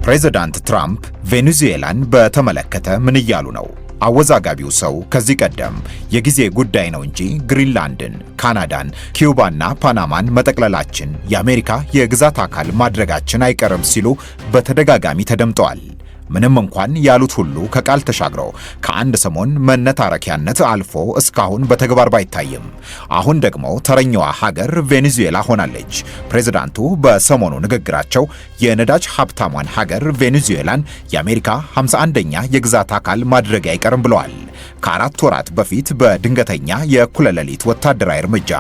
ፕሬዝዳንት ትራምፕ ቬኔዙዌላን በተመለከተ ምን እያሉ ነው? አወዛጋቢው ሰው ከዚህ ቀደም የጊዜ ጉዳይ ነው እንጂ ግሪንላንድን፣ ካናዳን፣ ኪዩባና ፓናማን መጠቅለላችን የአሜሪካ የግዛት አካል ማድረጋችን አይቀርም ሲሉ በተደጋጋሚ ተደምጠዋል። ምንም እንኳን ያሉት ሁሉ ከቃል ተሻግረው ከአንድ ሰሞን መነታረኪያነት አልፎ እስካሁን በተግባር ባይታይም አሁን ደግሞ ተረኛዋ ሀገር ቬኔዙዌላ ሆናለች። ፕሬዝዳንቱ በሰሞኑ ንግግራቸው የነዳጅ ሀብታሟን ሀገር ቬኔዙዌላን የአሜሪካ 51ኛ የግዛት አካል ማድረግ አይቀርም ብለዋል። ከ4 ወራት በፊት በድንገተኛ የእኩለ ሌሊት ወታደራዊ እርምጃ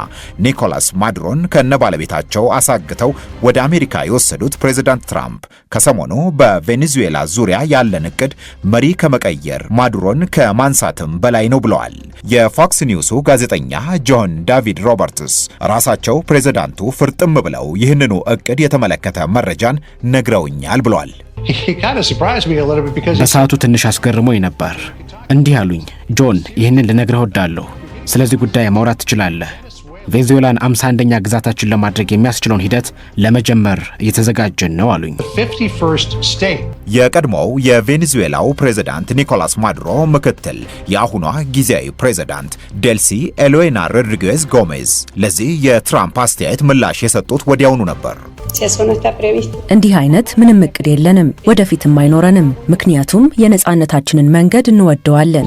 ኒኮላስ ማዱሮን ከነባለቤታቸው አሳግተው ወደ አሜሪካ የወሰዱት ፕሬዝዳንት ትራምፕ ከሰሞኑ በቬኔዙዌላ ዙሪያ ያለን እቅድ መሪ ከመቀየር ማዱሮን ከማንሳትም በላይ ነው ብለዋል። የፎክስ ኒውሱ ጋዜጠኛ ጆን ዳቪድ ሮበርትስ ራሳቸው ፕሬዝዳንቱ ፍርጥም ብለው ይህንኑ እቅድ የተመለከተ መረጃን ነግረውኛል ብለዋል። በሰዓቱ ትንሽ አስገርሞኝ ነበር። እንዲህ አሉኝ፣ ጆን ይህንን ልነግርህ ወዳለሁ። ስለዚህ ጉዳይ ማውራት ትችላለህ። ቬኔዙዌላን 51ኛ ግዛታችን ለማድረግ የሚያስችለውን ሂደት ለመጀመር እየተዘጋጀን ነው አሉኝ። የቀድሞው የቬኔዙዌላው ፕሬዝዳንት ኒኮላስ ማዱሮ ምክትል የአሁኗ ጊዜያዊ ፕሬዝዳንት ዴልሲ ኤሎዌና ሮድሪጌዝ ጎሜዝ ለዚህ የትራምፕ አስተያየት ምላሽ የሰጡት ወዲያውኑ ነበር። እንዲህ አይነት ምንም እቅድ የለንም፣ ወደፊትም አይኖረንም። ምክንያቱም የነጻነታችንን መንገድ እንወደዋለን።